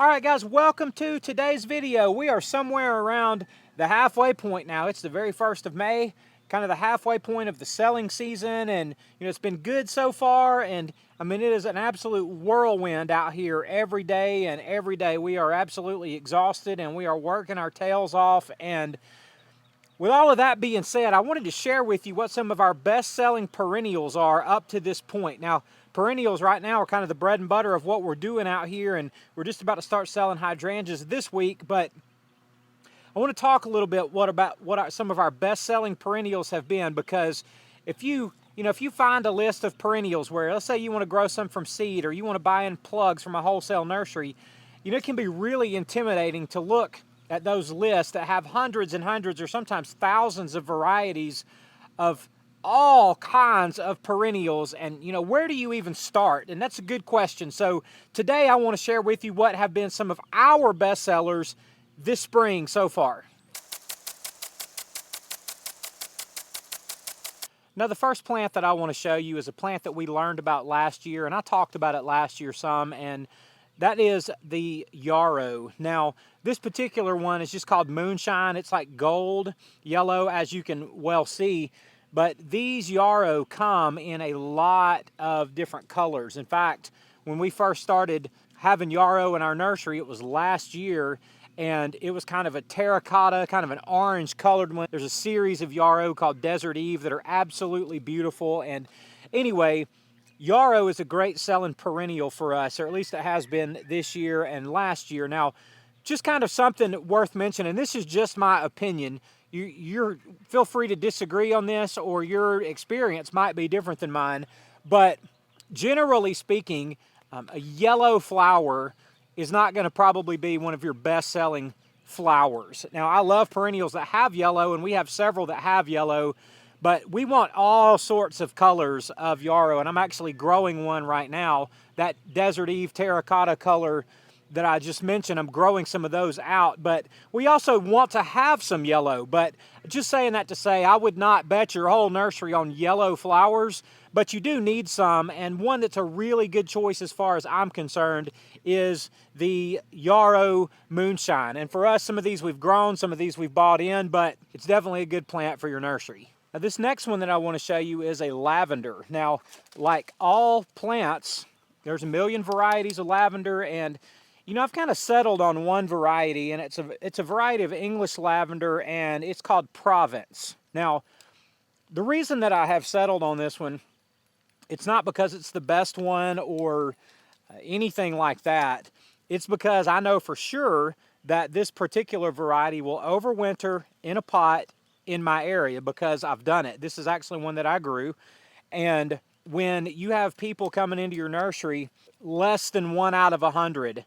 All right, guys, welcome to today's video. We are somewhere around the halfway point now. It's the very 1st of May, kind of the halfway point of the selling season, and it's been good so far. And I mean, it is an absolute whirlwind out here every day, and every day we are absolutely exhausted and we are working our tails off. And with all of that being said, I wanted to share with you what some of our best-selling perennials are up to this point. Now, perennials right now are kind of the bread and butter of what we're doing out here, and we're just about to start selling hydrangeas this week, but I want to talk a little bit about what some of our best-selling perennials have been, because if you find a list of perennials where, let's say you want to grow some from seed or you want to buy in plugs from a wholesale nursery, it can be really intimidating to look at those lists that have hundreds and hundreds or sometimes thousands of varieties of all kinds of perennials. And where do you even start? And that's a good question. So today I want to share with you what have been some of our best sellers this spring so far. Now, the first plant that I want to show you is a plant that we learned about last year, and I talked about it last year some, and that is the Yaro. Now, this particular one is just called Moonshine. It's like gold yellow, as you can well see, but these Yaro come in a lot of different colors. In fact, when we first started having Yaro in our nursery, it was last year, and it was kind of a terracotta, kind of an orange colored one. There's a series of Yaro called Desert Eve that are absolutely beautiful. And anyway, Yaro is a great selling perennial for us, or at least it has been this year and last year. Now, just kind of something worth mentioning, this is just my opinion. You're feel free to disagree on this, or your experience might be different than mine, but generally speaking, a yellow flower is not going to probably be one of your best-selling flowers. Now, I love perennials that have yellow, and we have several that have yellow, but we want all sorts of colors of Yaro, and I'm actually growing one right now. That Desert Eve terracotta color that I just mentioned, I'm growing some of those out, but we also want to have some yellow. But just saying that to say, I would not bet your whole nursery on yellow flowers, but you do need some, and one that's a really good choice as far as I'm concerned is the Yaro Moonshine. And for us, some of these we've grown, some of these we've bought in, but it's definitely a good plant for your nursery. Now, this next one that I want to show you is a lavender. Now, like all plants, there's a million varieties of lavender, and I've kind of settled on one variety, and it's a variety of English lavender, and it's called Province. Now, the reason that I have settled on this one, it's not because it's the best one or anything like that. It's because I know for sure that this particular variety will overwinter in a pot in my area, because I've done it. This is actually one that I grew, and when you have people coming into your nursery, less than 1 out of 100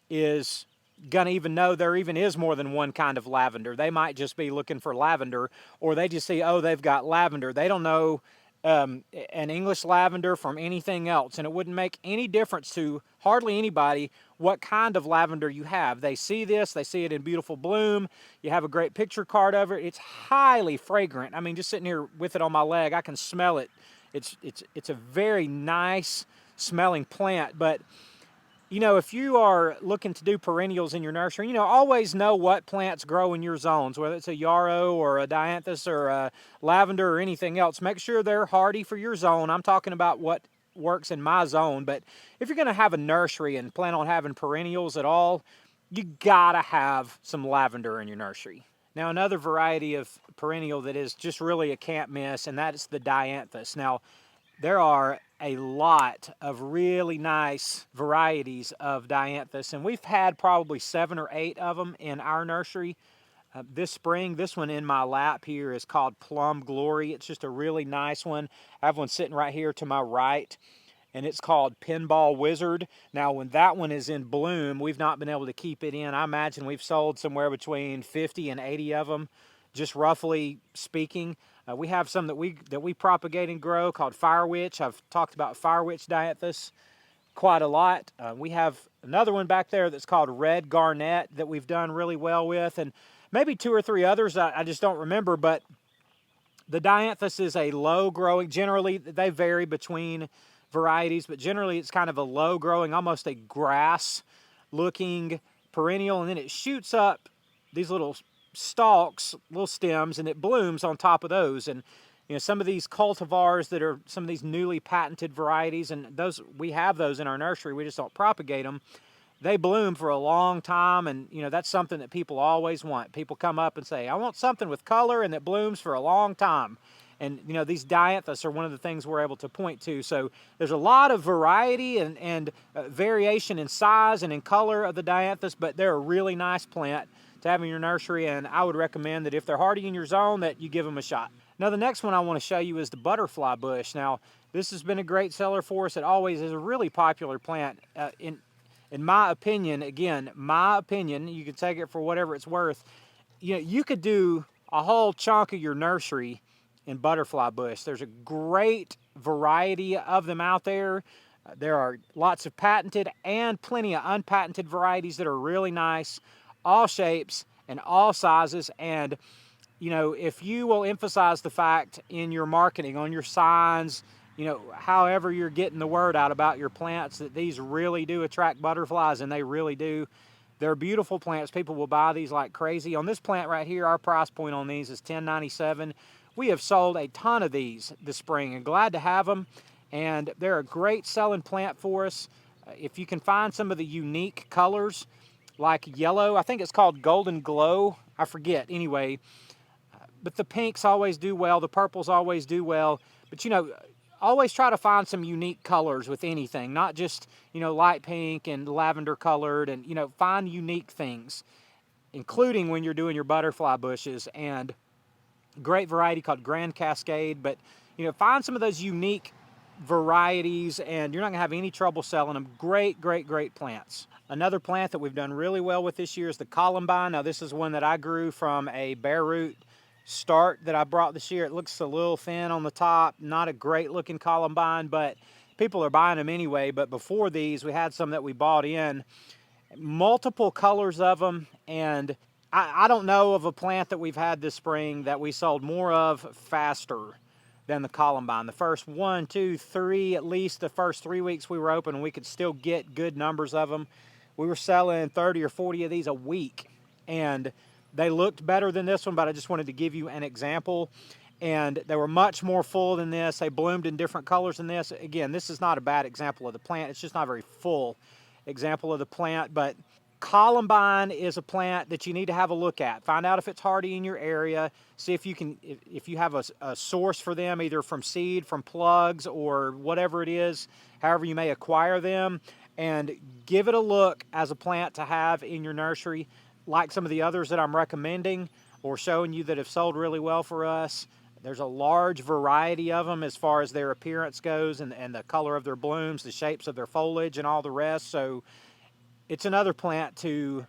is gonna even know there even is more than one kind of lavender. They might just be looking for lavender, or they just see, oh, they've got lavender. They don't know an English lavender from anything else, and it wouldn't make any difference to hardly anybody what kind of lavender you have. They see this, they see it in beautiful bloom, you have a great picture card of it, it's highly fragrant. I mean, just sitting here with it on my leg, I can smell it. It's a very nice smelling plant. But if you are looking to do perennials in your nursery, always know what plants grow in your zones, whether it's a Yaro or a Dianthus or a lavender or anything else. Make sure they're hardy for your zone. I'm talking about what works in my zone, but if you're going to have a nursery and plan on having perennials at all, you gotta have some lavender in your nursery. Now, another variety of perennial that is just really a can't miss, and that is the Dianthus. Now, there are a lot of really nice varieties of Dianthus, and we've had probably 7 or 8 of them in our nursery this spring. This one in my lap here is called Plum Glory. It's just a really nice one. I have one sitting right here to my right, and it's called Pinball Wizard. Now, when that one is in bloom, we've not been able to keep it in. I imagine we've sold somewhere between 50 and 80 of them, just roughly speaking. We have some that we propagate and grow called Fire Witch. I've talked about Fire Witch Dianthus quite a lot. We have another one back there that's called Red Garnet that we've done really well with, and maybe 2 or 3 others I just don't remember. But the Dianthus is a low growing, generally they vary between varieties, but generally it's kind of a low growing, almost a grass looking perennial, and then it shoots up these little stalks, little stems, and it blooms on top of those. And some of these cultivars that are some of these newly patented varieties, and those we have those in our nursery, we just don't propagate them. They bloom for a long time, and that's something that people always want. People come up and say, I want something with color and that blooms for a long time. And these Dianthus are one of the things we're able to point to. So there's a lot of variety and variation in size and in color of the Dianthus, but they're a really nice plant to have in your nursery, and I would recommend that if they're hardy in your zone, that you give them a shot. Now the next one I want to show you is the butterfly bush. Now this has been a great seller for us. It always is a really popular plant. In my opinion, again, my opinion, you can take it for whatever it's worth. You could do a whole chunk of your nursery in butterfly bush. There's a great variety of them out there. There are lots of patented and plenty of unpatented varieties that are really nice, all shapes and all sizes. And if you will emphasize the fact in your marketing, on your signs, however you're getting the word out about your plants, that these really do attract butterflies, and they really do. They're beautiful plants. People will buy these like crazy. On this plant right here, our price point on these is $10.97. We have sold a ton of these this spring, and glad to have them. And they're a great selling plant for us. If you can find some of the unique colors, like yellow, I think it's called Golden Glow, I forget, anyway. But the pinks always do well, the purples always do well. But always try to find some unique colors with anything, not just, light pink and lavender colored, and, find unique things, including when you're doing your butterfly bushes. And great variety called Grand Cascade. But, find some of those unique varieties, and you're not gonna have any trouble selling them. Great, great, great plants. Another plant that we've done really well with this year is the Columbine. Now this is one that I grew from a bare root start that I brought this year. It looks a little thin on the top, not a great looking Columbine, but people are buying them anyway. But before these, we had some that we bought in, multiple colors of them, and I don't know of a plant that we've had this spring that we sold more of faster than the Columbine. The first 1, 2, 3, at least the first 3 weeks we were open, we could still get good numbers of them. We were selling 30 or 40 of these a week, and they looked better than this one, but I just wanted to give you an example. And they were much more full than this. They bloomed in different colors than this. Again, this is not a bad example of the plant. It's just not a very full example of the plant. But Columbine is a plant that you need to have a look at. Find out if it's hardy in your area. See if you can, if you have a source for them, either from seed, from plugs, or whatever it is, however you may acquire them. And give it a look as a plant to have in your nursery, like some of the others that I'm recommending or showing you that have sold really well for us. There's a large variety of them as far as their appearance goes, and the color of their blooms, the shapes of their foliage, and all the rest. So it's another plant to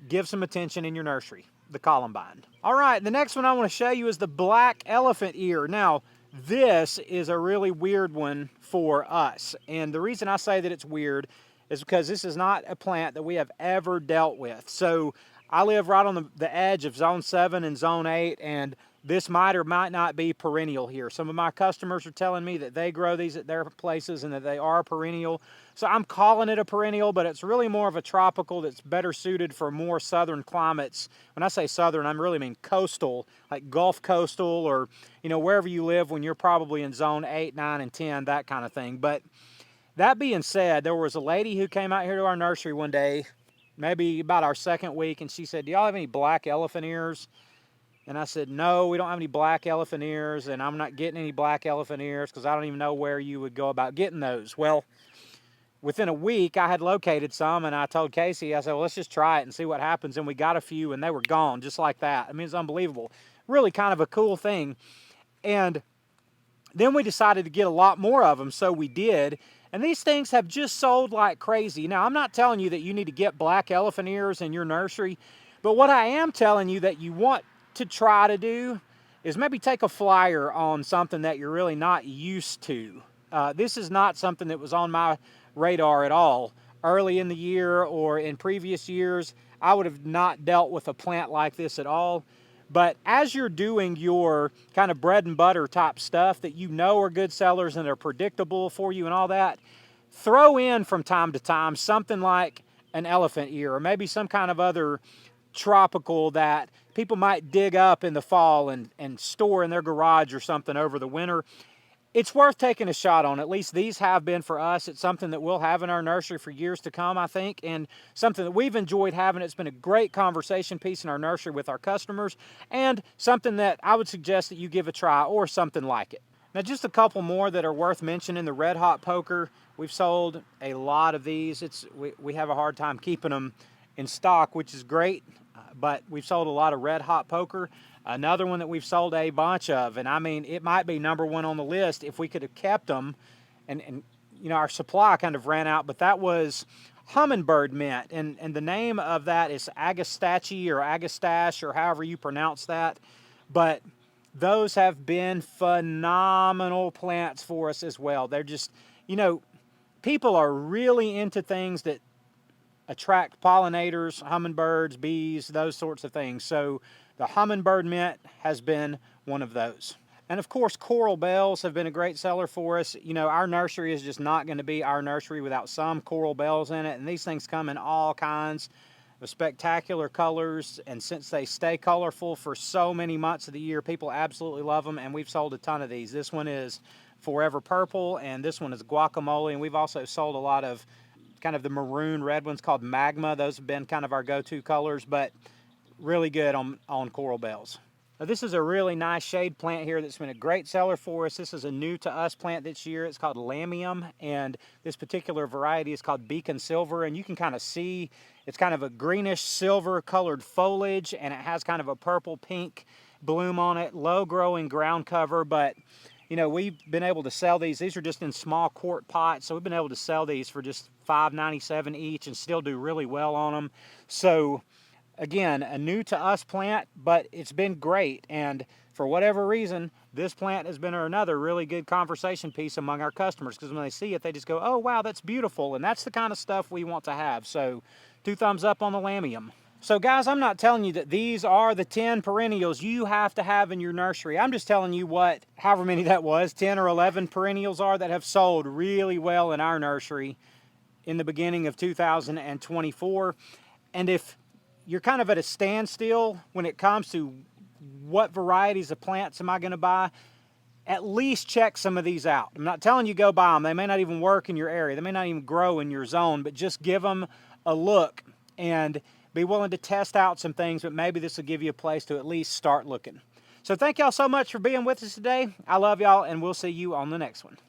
give some attention in your nursery, the Columbine. All right, the next one I want to show you is the black elephant ear. Now, this is a really weird one for us. And the reason I say that it's weird is because this is not a plant that we have ever dealt with. So I live right on the edge of Zone 7 and Zone 8, and this might or might not be perennial here. Some of my customers are telling me that they grow these at their places and that they are perennial. So I'm calling it a perennial, but it's really more of a tropical that's better suited for more southern climates. When I say southern, I really mean coastal, like Gulf coastal, or wherever you live when you're probably in Zone 8, 9, and 10, that kind of thing. But that being said, there was a lady who came out here to our nursery one day, maybe about our second week, and she said, "Do y'all have any black elephant ears?" And I said, "No, we don't have any black elephant ears, and I'm not getting any black elephant ears because I don't even know where you would go about getting those." Well, within a week, I had located some, and I told Casey, I said, "Well, let's just try it and see what happens." And we got a few, and they were gone just like that. I mean, it's unbelievable. Really kind of a cool thing. And then we decided to get a lot more of them, so we did. And these things have just sold like crazy. Now, I'm not telling you that you need to get black elephant ears in your nursery, but what I am telling you that you want to try to do is maybe take a flyer on something that you're really not used to. This is not something that was on my radar at all. Early in the year or in previous years, I would have not dealt with a plant like this at all. But as you're doing your kind of bread and butter type stuff that are good sellers and are predictable for you and all that, throw in from time to time something like an elephant ear, or maybe some kind of other tropical that people might dig up in the fall and store in their garage or something over the winter. It's worth taking a shot on. At least these have been for us. It's something that we'll have in our nursery for years to come, I think, and something that we've enjoyed having. It's been a great conversation piece in our nursery with our customers, and something that I would suggest that you give a try, or something like it. Now, just a couple more that are worth mentioning. The Red Hot Poker, we've sold a lot of these. We have a hard time keeping them in stock, which is great, but we've sold a lot of Red Hot Poker. Another one that we've sold a bunch of, and I mean, it might be #1 on the list if we could have kept them, and you know, our supply kind of ran out, but that was hummingbird mint, and the name of that is Agastache or Agastache or however you pronounce that, but those have been phenomenal plants for us as well. They're just, you know, people are really into things that attract pollinators, hummingbirds, bees, those sorts of things. So the hummingbird mint has been one of those. And of course, coral bells have been a great seller for us. You know, our nursery is just not going to be our nursery without some coral bells in it. And these things come in all kinds of spectacular colors. And since they stay colorful for so many months of the year, people absolutely love them. And we've sold a ton of these. This one is Forever Purple, and this one is Guacamole. And we've also sold a lot of kind of the maroon red ones called Magma. Those have been kind of our go-to colors, but really good on coral bells. Now, this is a really nice shade plant here that's been a great seller for us. This is a new to us plant this year. It's called Lamium, and this particular variety is called Beacon Silver, and you can kind of see it's kind of a greenish silver colored foliage, and it has kind of a purple pink bloom on it. Low growing ground cover, but you know, we've been able to sell these. These are just in small quart pots, so we've been able to sell these for just $5.97 each and still do really well on them. So again, a new to us plant, but it's been great. And for whatever reason, this plant has been another really good conversation piece among our customers, because when they see it, they just go, oh, wow, that's beautiful. And that's the kind of stuff we want to have. So 2 thumbs up on the Lamium. So guys, I'm not telling you that these are the 10 perennials you have to have in your nursery. I'm just telling you what, however many that was, 10 or 11 perennials are that have sold really well in our nursery in the beginning of 2024. And if you're kind of at a standstill when it comes to what varieties of plants am I going to buy, at least check some of these out. I'm not telling you go buy them. They may not even work in your area. They may not even grow in your zone, but just give them a look and be willing to test out some things, but maybe this will give you a place to at least start looking. So thank y'all so much for being with us today. I love y'all, and we'll see you on the next one.